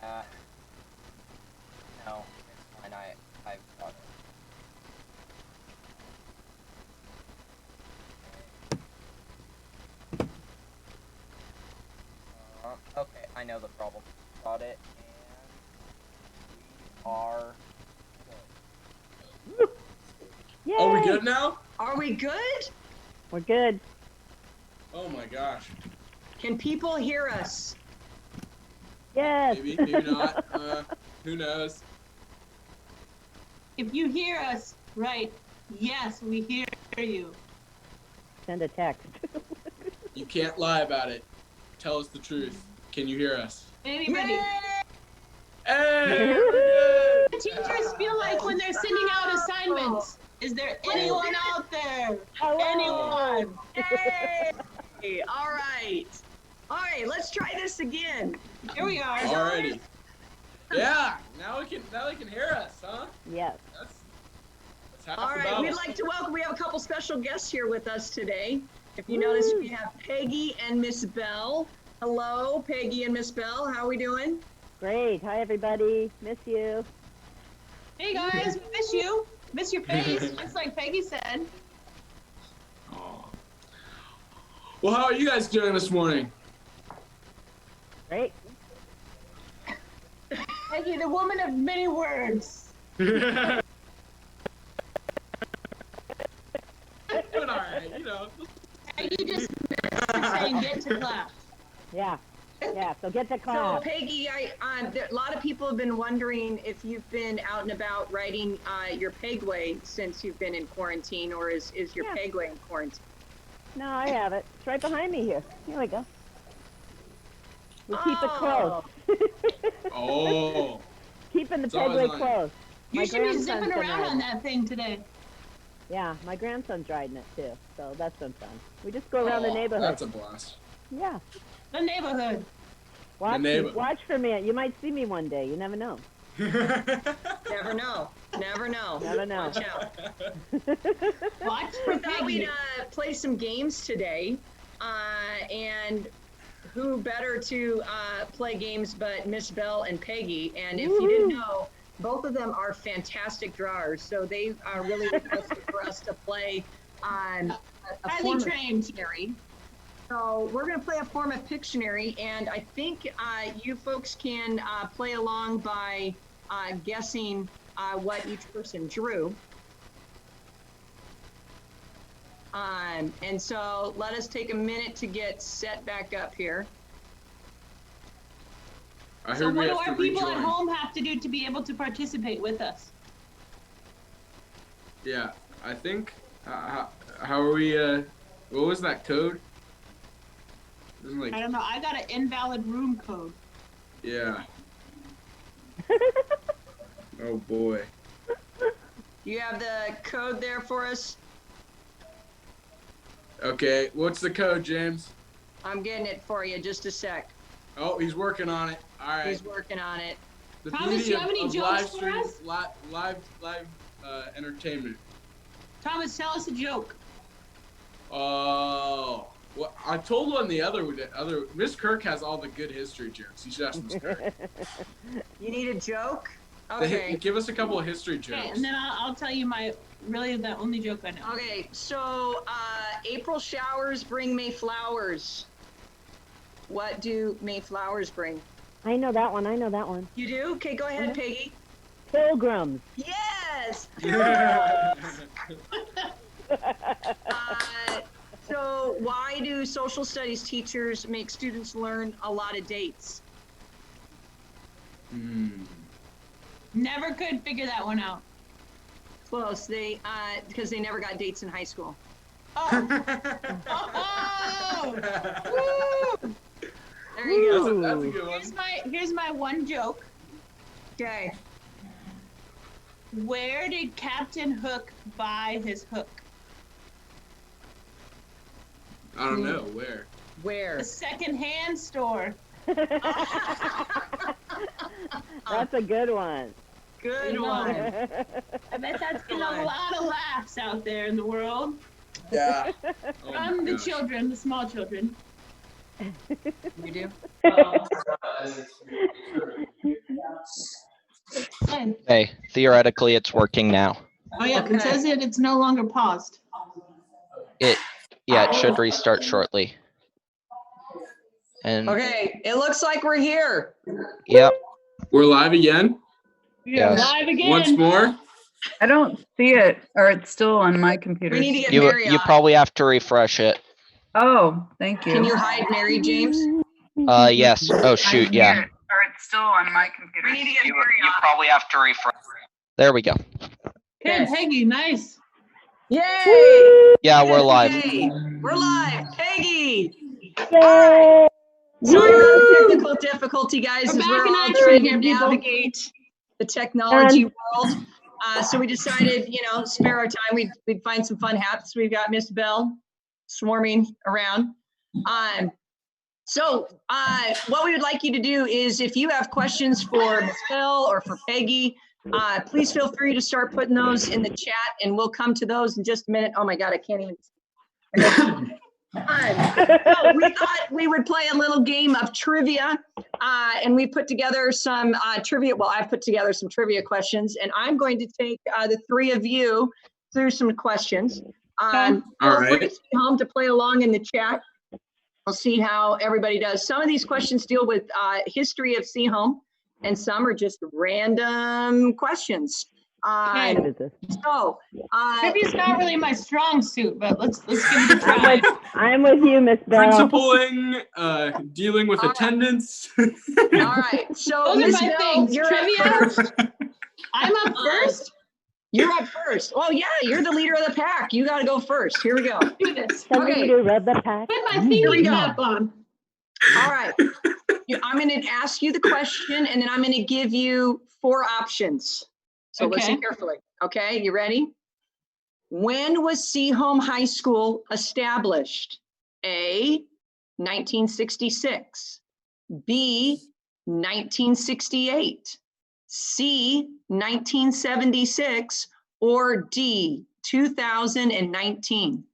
Yeah. Uh, no, it's fine. I've got it. Okay, I know the problem. Got it, and we are good. Yay! Are we good now? Are we good? We're good. Oh my gosh. Can people hear us? Yes. Maybe not. Who knows? If you hear us, right, yes, we hear you. Send a text. You can't lie about it. Tell us the truth. Can you hear us? Anybody? Hey! We're good! Teachers feel like when they're sending out assignments. Is there anyone out there? Hello. Anyone? Hey! All right. All right, let's try this again. Here we are. Alrighty. Yeah, now we can hear us, huh? Yes. That's half All the right, battle. we'd like to welcome, we have a couple special guests here with us today. If you notice, we have Peggy and Miss Bell. Hello, Peggy and Miss Bell. How are we doing? Great. Hi, everybody. Miss you. Hey guys, we miss you. Miss your face, just like Peggy said. Aw. Well, how are you guys doing this morning? Great. Peggy, the woman of many words. Doing alright, you know. Peggy just missed saying get to class. Yeah. Yeah. So get to So, class. Peggy, a lot of people have been wondering if you've been out and about riding your Pegway since you've been in quarantine, or is your Yeah. Pegway in quarantine? No, I have it. It's right behind me here. Here we go. We keep it close. Oh. Keeping the It's always Pegway on. close. You My should be grandson's zipping been around on riding. that thing today. Yeah, my grandson's riding it too, so that's been fun. We just go around the Oh, neighborhood. that's a blast. Yeah. The neighborhood. Watch for me. You might see me one day. You never know. Never know. Never know. Never know. Watch out. Watch for We thought we'd Peggy. play some games today, and who better to play games but Miss Bell and Peggy? And if you didn't know, both of them are fantastic drawers, so they are really requested for us to play on a Highly form of trained. Pictionary. So we're going to play a form of Pictionary, and I think you folks can play along by guessing what each person drew. And so let us take a minute to get set back up here. I So heard we what do have to our people at rejoin. home have to do to be able to participate with us? Yeah, I think. How are we? What was that code? It was like, I don't know. I got an invalid room code. yeah. Oh boy. Do you have the code there for us? Okay, what's the code, James? I'm getting it for you. Just a sec. Oh, he's working on it. All right. He's working on it. The Thomas, beauty do you have any of jokes live for stream, us? live entertainment. Thomas, tell us a joke. Oh, well, I told one the other Miss Kirk has all the good history jokes. You should ask Miss Kirk. You need a joke? They- Okay. give us a couple of history Okay, jokes. and then I'll tell you really the only joke I know. Okay, so April showers bring May flowers. What do May flowers bring? I know that one. I know that one. You do? Okay, go ahead, Peggy. Pilgrims. Yes! Yeah. So why do social studies teachers make students learn a lot of dates? Never could figure that one out. Close. They because they never got dates in high school. Oh! Woo! There you go. That's a good one. Here's my one joke. Okay. Where did Captain Hook buy his hook? I don't know where. Where? The second-hand store. That's a good one. Good No. one. I bet that's getting a lot of laughs out there in the world Yeah. Oh from my the gosh. children, the small children. You do? Fine. Hey, theoretically, it's working now. Oh, yeah, Okay. it says it's no longer paused. Yeah, it should restart shortly. And Okay, it looks like we're here. yep, We're live again. yes. Live again. Once more. I don't see it, or it's still on my computer. We need to get You Mary you on. probably have to refresh it. Oh, thank you. Can you hide Mary, James? Yes. Oh shoot, yeah. Or it's still on my computer. We need to get You Mary on. probably have to refresh. There we go. Okay, Peggy, nice. Yay! Yeah, we're live. Yay! We're live. Peggy! Yay! Sorry about the technical difficulty, guys, We're as we're back in all action trying to again, people. navigate the technology world. So we decided, spare our time. We'd find some fun hats. We've got Miss Bell swarming around. So what we would like you to do is, if you have questions for Miss Bell or for Peggy, please feel free to start putting those in the chat, and we'll come to those in just a minute. Oh my God, I can't even. So we thought we would play a little game of trivia, and we put together some trivia. Well, I've put together some trivia questions, and I'm going to take the three of you through some questions. All Feel free right. to stay home to play along in the chat. We'll see how everybody does. Some of these questions deal with history of Seahome, and some are just random questions. Okay. What is this? So, Trivia's not really my strong suit, but let's give it a try. I'm with you, Miss Bell. Principling, dealing with attendance. all right. So, Those are Ms. my Bell, things. you're Trivia? up first. I'm up first. You're up first. Oh yeah, you're the leader of the pack. You got to go first. Here we go. Do this. The Okay. leader of the pack. Put my Here we thinking go. cap on. All right. I'm going to ask you the question, and then I'm going to give you 4 options. So listen Okay. carefully. Okay, you ready? When was Seahome High School established? A, 1966. B, 1968. C, 1976. Or D, 2019.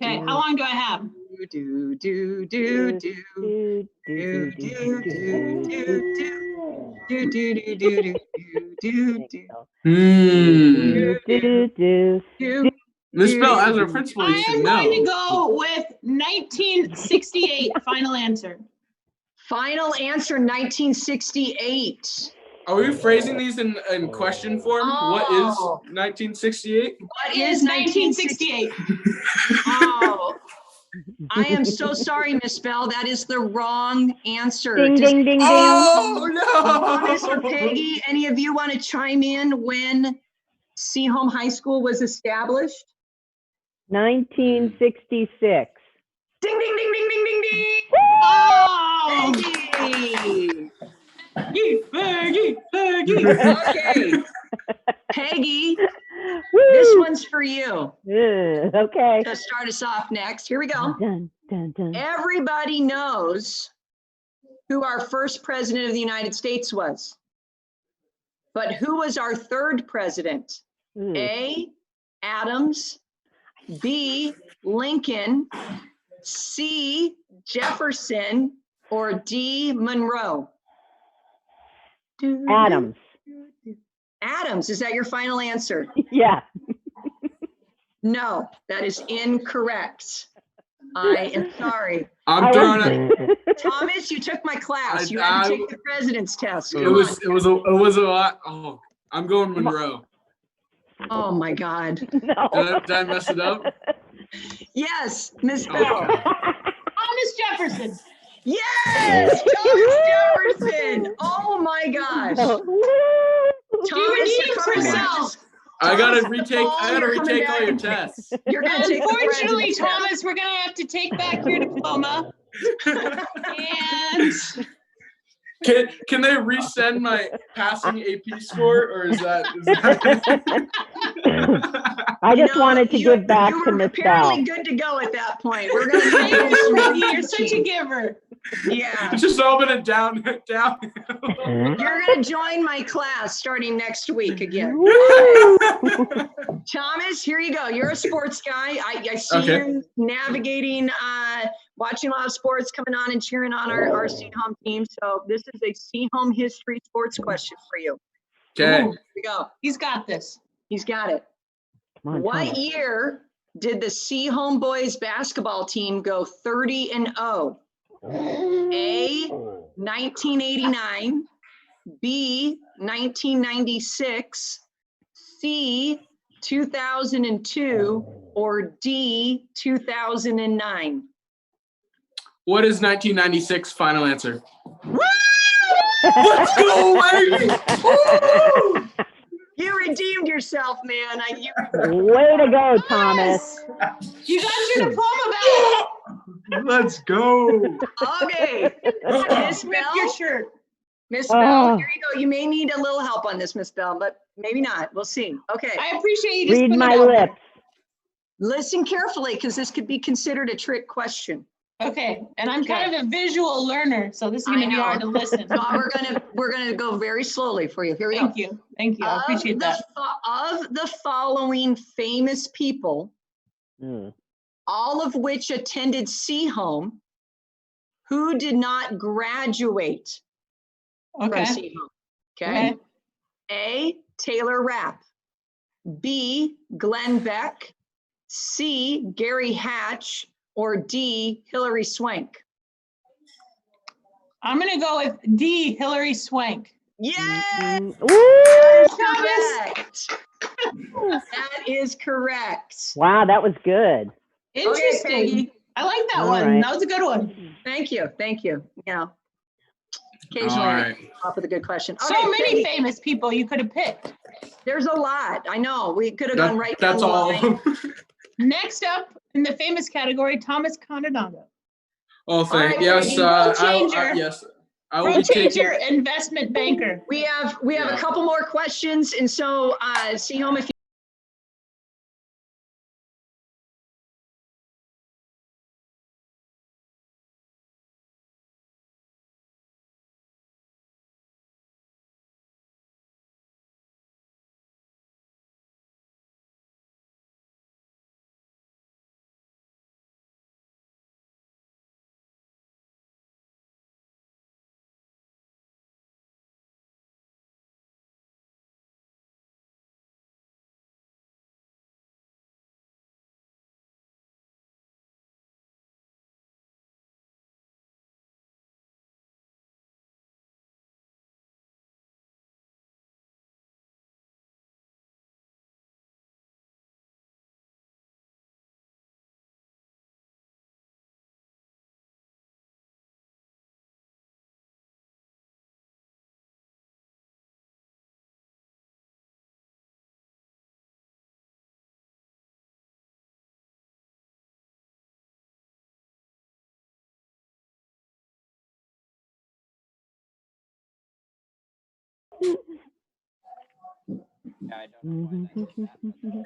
Okay, how long do I have? Do, do, do, do, do. Do, do, do, do. Do, do, do, do, do, do, do. Miss Bell, as our principal, I you am should going to know. go with 1968. Final answer. Final answer, 1968. Are we phrasing these in question form? What is Oh. 1968? What Is is 1968? 1968. Oh, I am so sorry, Miss Bell. That is the wrong answer. Ding, Does ding, ding, ding. Oh Thomas or no! Peggy, any of you want to chime in when Seahome High School was established? 1966. Ding, ding, ding, ding, ding, ding, ding. Oh! Peggy. Peggy, Peggy. Okay. Peggy, Woo! this one's for you Okay. to start us off next. Here we go. Dun, dun, dun. Everybody knows who our first president of the United States was. But who was our third president? Ooh. A, Adams. B, Lincoln. C, Jefferson. Or D, Monroe. Adams. Adams, is that your final answer? Yeah. No, that is incorrect. I am sorry. I'm throwing it. Thomas, you took my class. You I- had to take the president's test. It Come was on. a lot. Oh, I'm going Monroe. Oh my God. No. Did I mess it up? Yes, Ms. Bell. Thomas Jefferson. Yes, Thomas Jefferson. Oh my gosh. Thomas, names you're yourself. I gotta Thomas, retake. Paul, I gotta you're coming retake all your back. tests. You're going to take the Unfortunately, president's test. Thomas, we're going to have to take back your diploma. And Can they resend my passing AP score, or is that? I just wanted to you- give back you to were Miss apparently Bell. good to go at that point. We're going to thank do you, some Peggy. You're such a reteaching. giver. Yeah. It's just all been a down. You're going to join my class starting next week again. Woo! Thomas, here you go. You're a sports guy. I see Okay. you navigating watching a lot of sports, coming on and cheering on our C-Home team. So this is a C-Home history sports question for you. Okay. Here we go. He's got this. He's got it. Come on, What Thomas. year did the C-Home boys basketball team go 30-0? A, 1989, B, 1996, C, 2002, or D, 2009? What is 1996 final answer? Let's go, baby! Woo! You redeemed yourself, man. Way to go, Thomas. You got your diploma back. Let's go. Okay. Miss Rip Bell? your shirt. Miss Bell, here you go. You may need a little help on this, Miss Bell, but maybe not. We'll see. Okay. I appreciate you just Read putting my it out there. lips. Listen carefully, because this could be considered a trick question. Okay, and I'm kind of a visual learner, so this is I gonna be know. hard to listen. So we're gonna go very slowly for you. Here we go. Thank you, thank you, I appreciate that. Of the following famous people, Mm. all of which attended C-Home, who did not graduate from Okay, C-Home? Okay. okay, A, Taylor Rapp. B, Glenn Beck. C, Gary Hatch. Or D, Hillary Swank. I'm gonna go with D, Hillary Swank. Yes, Woo! correct. That is correct. Wow, that was good. Interesting. Peggy. I like that All one, right. that was a good one. Thank you. You know, All occasionally I right. come up with a good question. So Okay, many Peggy, famous people you could have picked. there's a lot. I know. We could have gone right down That's the all. line. Next up in the famous category, Thomas Condonado. Oh, thank right, yes. Peggy, role changer. Yes. I will Role be taking. changer, investment banker. We have a Yeah. couple more questions, and so C-Home, if you Yeah, I don't know why that just happened.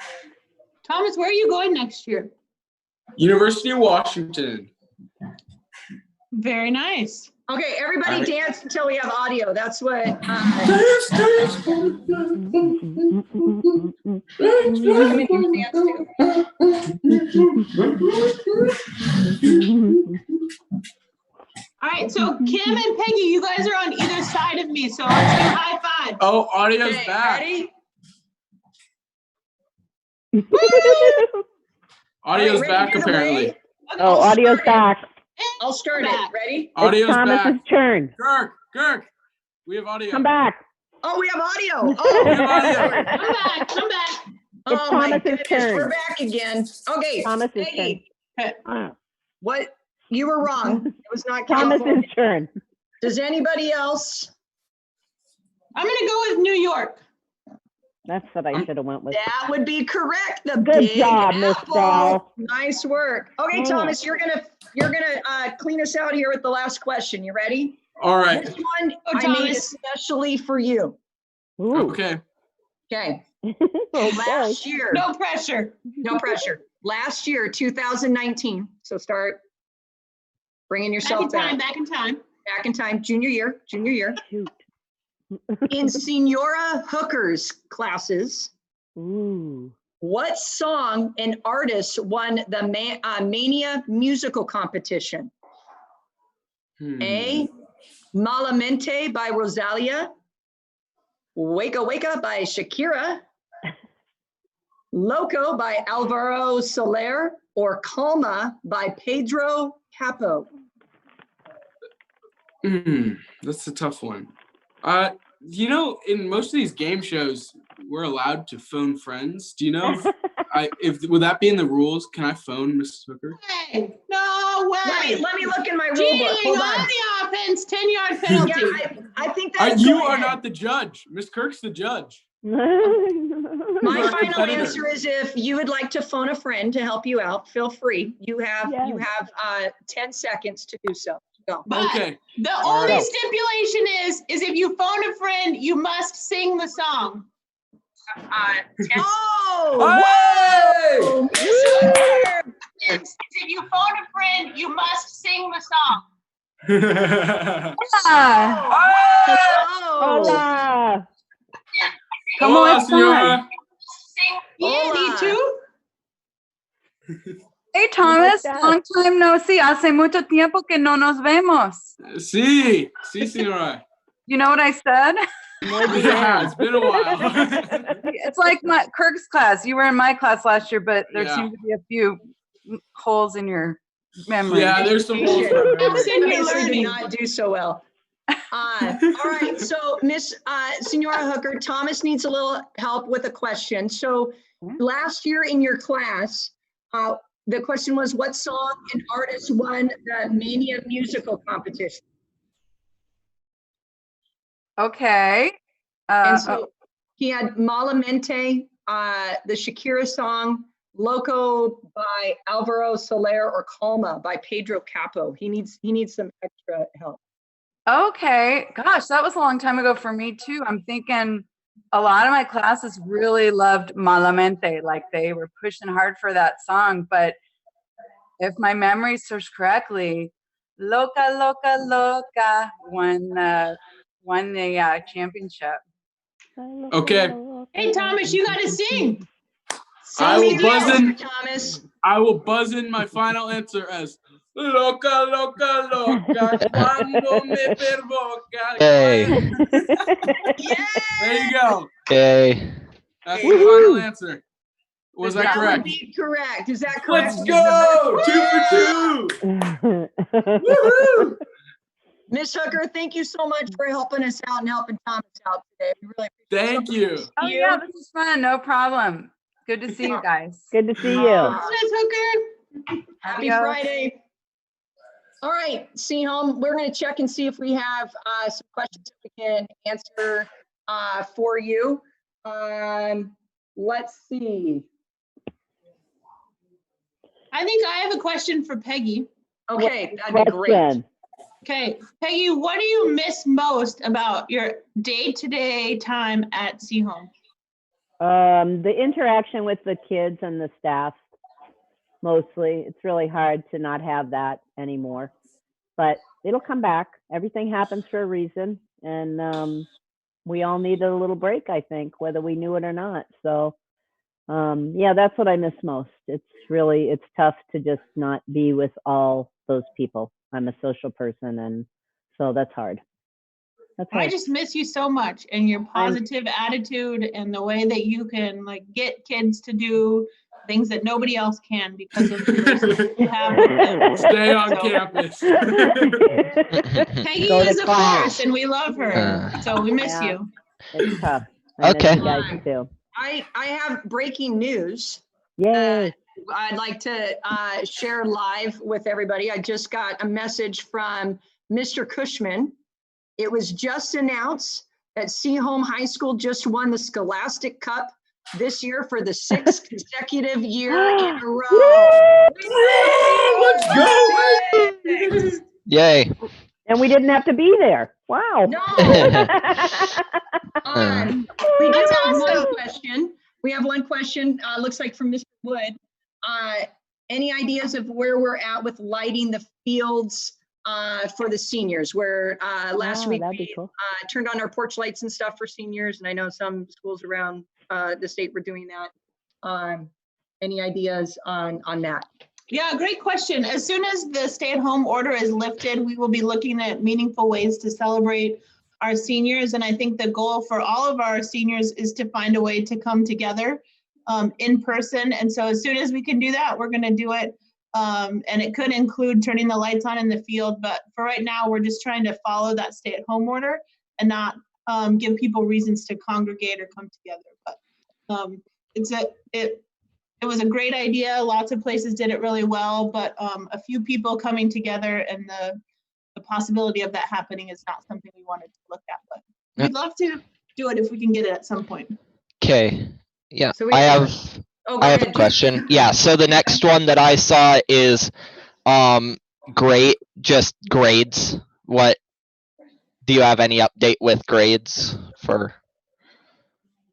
Thomas, where are you going next year? University of Washington. Very nice. okay, everybody All right. dance until we have audio. That's what. Dance, dance, All right, so Kim and Peggy, you guys are on either side of me, so let's do high five. Oh, audio's Okay, back. ready? Audio's All right, back ready to do the apparently. wave? Okay, Oh, audio's back. I'll start it. Back. Ready? Audio's It's Thomas's back. turn. Kirk, we have audio. Come back. Oh, we have audio. We Oh, have audio. Come back, come back. oh my Thomas's goodness, turn. we're back again. Okay, Thomas's Peggy, turn. Ah, what? You were wrong. It was not California. Thomas's turn. Does anybody else? I'm gonna go with New York. That's what I should have went with. That would be correct. The Good Big job, Miss Apple. Bell. Nice work. Okay, Yeah. Thomas, you're gonna clean us out here with the last question. You ready? All right. This one Oh, I made Thomas. especially for you. Ooh. Okay. Okay. Okay. Last year, No pressure. no pressure. Last year, 2019. So start bringing Back in yourself time, back. back in time. Back in time. Junior year. Shoot. In Senora Hooker's classes, Ooh. What song and artist won the Mania musical competition? A, Malamente by Rosalia, Waka Waka by Shakira, Loco by Alvaro Soler, or Calma by Pedro Capo? That's a tough one. You know, in most of these game shows, we're allowed to phone friends. Do you know if would that be in the rules? Can I phone Mrs. Hooker? Hey, no way. Let me look in my rule book. Cheating Hold on on. the offense, 10-yard penalty. Yeah, I think that's You are not the judge. Miss Kirk's the judge. My You're a final competitor. answer is if you would like to phone a friend to help you out, feel free. You have 10 seconds to do so. Go. But Okay. the All only right. stipulation is if you phone a friend, you must sing the song. Hey! If you phone a friend, you must sing the song. Ah, Hola. ¿Cómo Hola, están? señora. Yeah, me too. Hey, Thomas, estás? long time no see. Hace mucho tiempo que no nos vemos. Sí, señora. You know what I said? Yeah, it's been a while. It's like my Kirk's class. You were in my class last year, but there Yeah. seem to be a few holes in your memory. Yeah, there's some holes in my memory. Continue Obviously did learning. not do so well. All right, so Miss Senora Hooker, Thomas needs a little help with a question. So last year in your class, the question was, what song and artist won the Mania musical competition? Okay. And so he had Malamente, the Shakira song, Loco by Alvaro Soler, or Calma by Pedro Capo. He needs some extra help. Okay. Gosh, that was a long time ago for me too. I'm thinking a lot of my classes really loved Malamente, like they were pushing hard for that song. But if my memory serves correctly, Loca Loca Loca won the championship. Okay. Hey, Thomas, you got to sing. I will Sing buzz in. Thomas. I will buzz in my final answer as Loca, loca, loca, cuando me provoca. Yay. There you go. Yay. That's the final answer. Was that That would correct? be correct. Is that correct? Let's go! 2 for 2. Woohoo! Miss Hooker, thank you so much for helping us out and helping Thomas out today. We really appreciate Thank you. Oh yeah, this is fun. No problem. Good to see you guys. Good to see you. Miss Hooker. Happy Adios. Friday. All right, see home. We're going to check and see if we have some questions that we can answer for you. Let's see. I think I have a question for Peggy. Okay, that'd be great. Question. Okay, Peggy, what do you miss most about your day-to-day time at Seahome? The interaction with the kids and the staff, mostly. It's really hard to not have that anymore, but it'll come back. Everything happens for a reason, and we all need a little break, I think, whether we knew it or not. So, yeah, that's what I miss most. It's tough to just not be with all those people. I'm a social person, and so that's hard. That's I hard. just miss you so much and your positive attitude and the way that you can like get kids to do things that nobody else can because of the relationship you have with them. Stay on So- campus. Peggy Go to is a class. force and we love her. So we miss Yeah. you. It's tough. I miss Okay. you guys too. I have breaking news. Yay. I'd like to share live with everybody. I just got a message from Mr. Cushman. It was just announced that Seahome High School just won the Scholastic Cup this year for the 6th consecutive year in a row. Let's go! Yay. And we didn't have to be there. Wow. No. We do have one question. We have one question, looks like from Mr. Wood. Any ideas of where we're at with lighting the fields for the seniors? Where last week that'd be we cool. turned on our porch lights and stuff for seniors, and I know some schools around the state were doing that. Any ideas on that? Yeah, great question. As soon as the stay-at-home order is lifted, we will be looking at meaningful ways to celebrate our seniors. And I think the goal for all of our seniors is to find a way to come together in person. And so as soon as we can do that, we're going to do it. And it could include turning the lights on in the field. But for right now, we're just trying to follow that stay-at-home order and not give people reasons to congregate or come together. But it was a great idea. Lots of places did it really well, but a few people coming together and the possibility of that happening is not something we wanted to look at, but we'd love to do it if we can get it at some point. Okay. Yeah, So I have go a ahead. question. Yeah, so the next one that I saw is just grades. What do you have any update with grades for?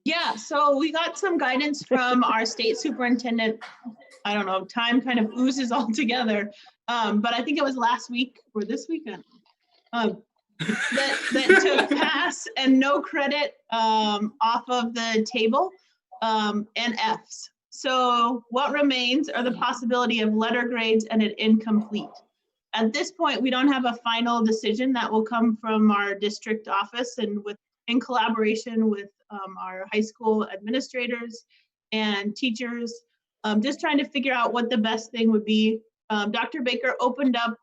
Yeah, so we got some guidance from our state superintendent. I don't know, time kind of oozes all together. But I think it was last week or this weekend that took pass and no credit off of the table and Fs. So what remains are the possibility of letter grades and an incomplete. At this point, we don't have a final decision that will come from our district office and in collaboration with our high school administrators and teachers, just trying to figure out what the best thing would be. Dr. Baker opened up,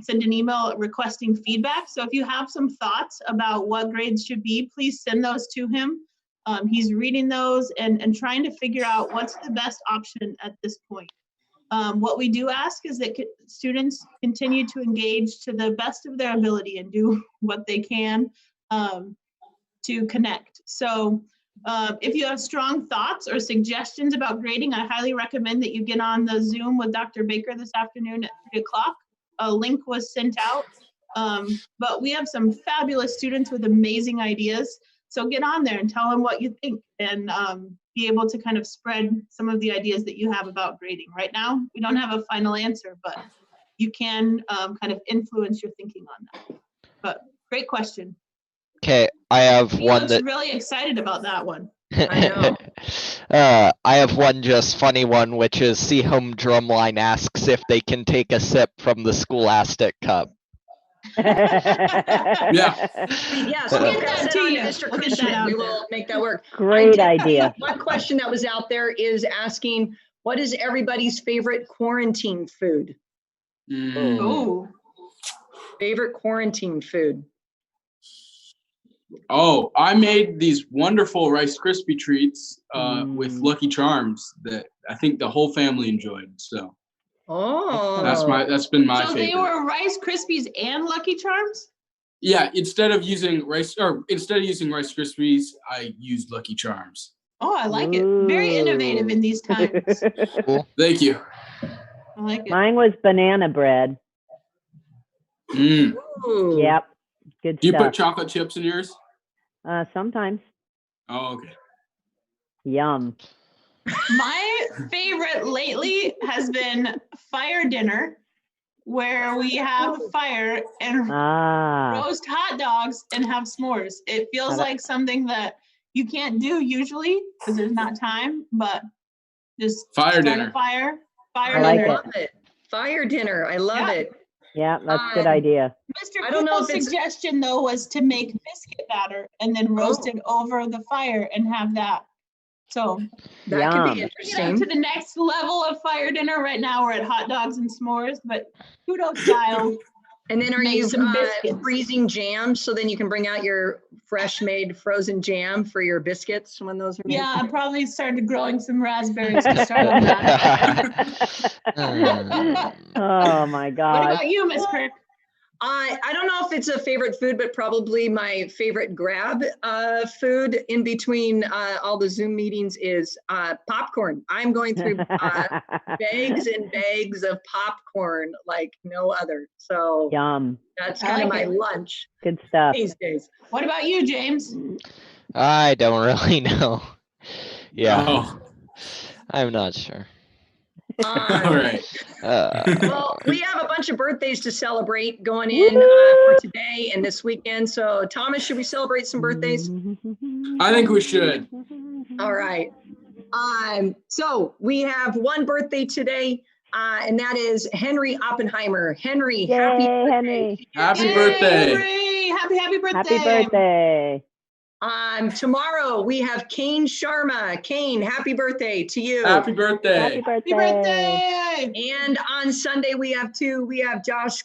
sent an email requesting feedback. So if you have some thoughts about what grades should be, please send those to him. He's reading those and trying to figure out what's the best option at this point. What we do ask is that students continue to engage to the best of their ability and do what they can to connect. So if you have strong thoughts or suggestions about grading, I highly recommend that you get on the Zoom with Dr. Baker this afternoon at 3 o'clock. A link was sent out, but we have some fabulous students with amazing ideas. So get on there and tell them what you think and be able to kind of spread some of the ideas that you have about grading. Right now, we don't have a final answer, but you can kind of influence your thinking on that. But great question. Okay, I have He one looks that really excited about that one. I know. I have one just funny one, which is See Home Drumline asks if they can take a sip from the Scholastic cup. Yeah. Yeah, so We'll we'll get pass that that to on you. to Mr. We'll get that Christian. out We there. will make that work. Great I did idea. see one question that was out there is asking, what is everybody's favorite quarantine food? Mm. Oh, Favorite quarantine food? Oh, I made these wonderful Rice Krispie treats with Mm. Lucky Charms that I think the whole family enjoyed. So Oh, that's been my so favorite. they were Rice Krispies and Lucky Charms? Yeah, instead of using Rice Krispies, I used Lucky Charms. Oh, I like it. Very innovative in these times. Cool. Thank you. I like it. Mine was banana bread. Mm. Ooh. Yep. Good Do you put stuff. chocolate chips in yours? Sometimes. Oh, okay. Yum. My favorite lately has been fire dinner, where we have fire and Ah. roast hot dogs and have s'mores. It feels like something that you can't do usually because there's not time, but just Fire start dinner. a fire I like dinner. it. Love it. Fire dinner. I love Yeah. it. Yeah, that's a good Um, idea. Mr. I don't know Kugel's if it's- suggestion though was to make biscuit batter and then roast it over the fire and have that. So That could Yum. be get up interesting. to the next level of fire dinner. Right now we're at hot dogs and s'mores, but kudo style. And then are Make you some biscuits. freezing jam so then you can bring out your fresh made frozen jam for your biscuits when those are made? Yeah, I probably started growing some raspberries to start on that. Oh my What gosh. about you, Miss Kirk? I don't know if it's a favorite food, but probably my favorite grab food in between all the Zoom meetings is popcorn. I'm going through bags and bags of popcorn like no other. So Yum. that's I kind of like my it. lunch Good stuff. these days. What about you, James? I don't really know. Yeah, Oh, I'm not sure. all right. Well, we have a bunch of birthdays to celebrate going in for today and this weekend. So, Thomas, should we celebrate some birthdays? I think we should. All right. So we have one birthday today, and that is Henry Oppenheimer. Henry, happy Yay, birthday. Henry. Happy Yay, birthday. Henry. Happy birthday. Happy birthday. Tomorrow we have Kane Sharma. Kane, happy birthday to you. Happy birthday. Happy birthday. Happy birthday. And on Sunday we have two. We have Josh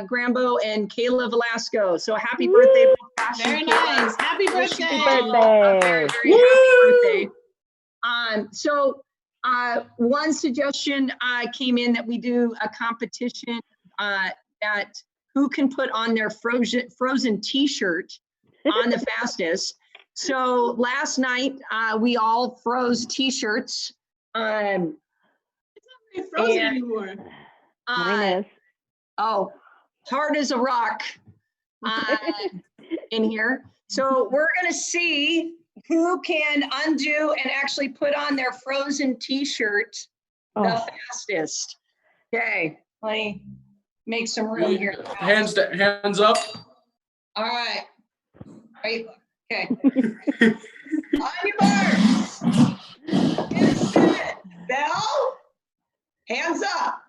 Grambo and Kayla Velasco. So happy birthday, both Josh Very and Kayla. nice. Happy birthday. Happy A birthday. very, very happy birthday. So one suggestion came in that we do a competition that who can put on their frozen t-shirt on the fastest. So last night we all froze t-shirts. It's not very frozen And- anymore. Mine is. Oh, hard as a rock in here. So we're gonna see who can undo and actually put on their frozen t-shirt the Oh, fastest. Okay, let me make some room here. Hands up. All right. Right. Okay. On your marks. Get set. Bell. Hands up.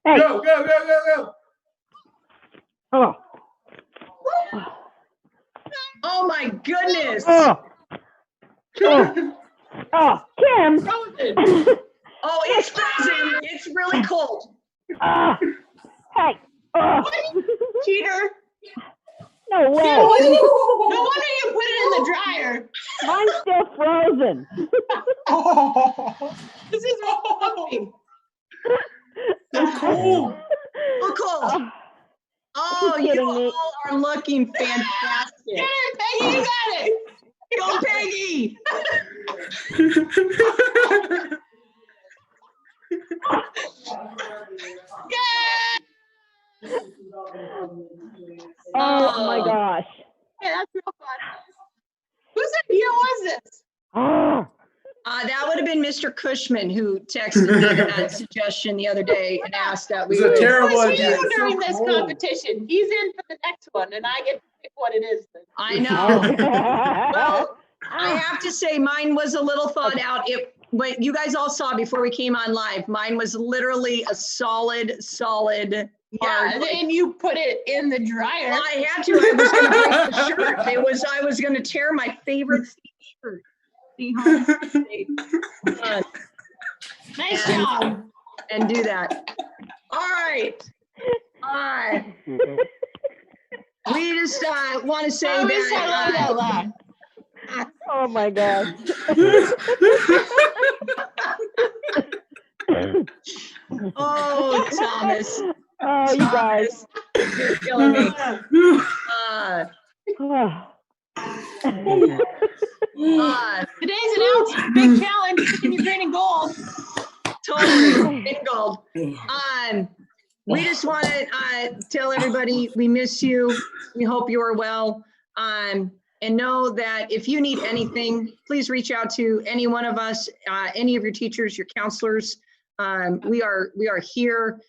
hey. Go, go, go, go, go. Oh. Oh my goodness. Oh. Oh. Oh, Kim. Frozen. Oh, it's frozen. It's really cold. Ah. Hey. Oh. Cheater. No way. No wonder you put it in the dryer. Mine's still frozen. This is comfy. So cool. Look cold. Oh, Oh, You're you kidding me. all are looking fantastic. Get it, Peggy, you got it. Go, Peggy. oh my gosh. Yeah, that's real fun. Whose idea was this? Oh. That would have been Mr. Cushman who texted me that suggestion the other day and asked that we It was a would. terrible What idea. you do It's so during this cold. competition? He's in for the next one, and I get to pick what it is. Then. I know. Oh. Well, I have to say mine was a little thought out. What you guys all saw before we came on live, mine was literally a solid Yeah, hard. and then you put it in the dryer. Well, I had to. I was going to break the shirt. I was going to tear my favorite shirt. See how Nice job. and do that. All right. We just want to say I always say that. that loud. Oh my gosh. Oh, Thomas, Oh, you guys. you're killing me. Oh. Today's announcement, big challenge, picking your green and gold. Totally, big gold. We just want to tell everybody we miss you. We hope you are well. And know that if you need anything, please reach out to any one of us, any of your teachers, your counselors. We are here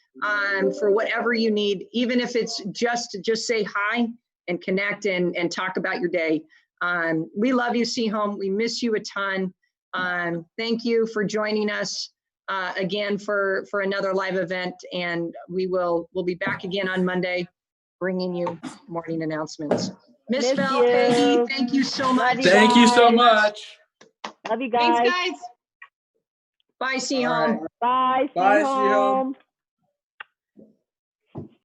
for whatever you need, even if it's just say hi and connect and talk about your day. We love you, Home. We miss you a ton. Thank you for joining us again for another live event, and we'll be back again on Monday, bringing you morning announcements. Miss Miss Bell, you. Peggy, thank you so much. Love you Thank you so guys. much. Love you guys. Thanks, guys. Bye, All right. Home. Bye. Bye, See you see you home. home.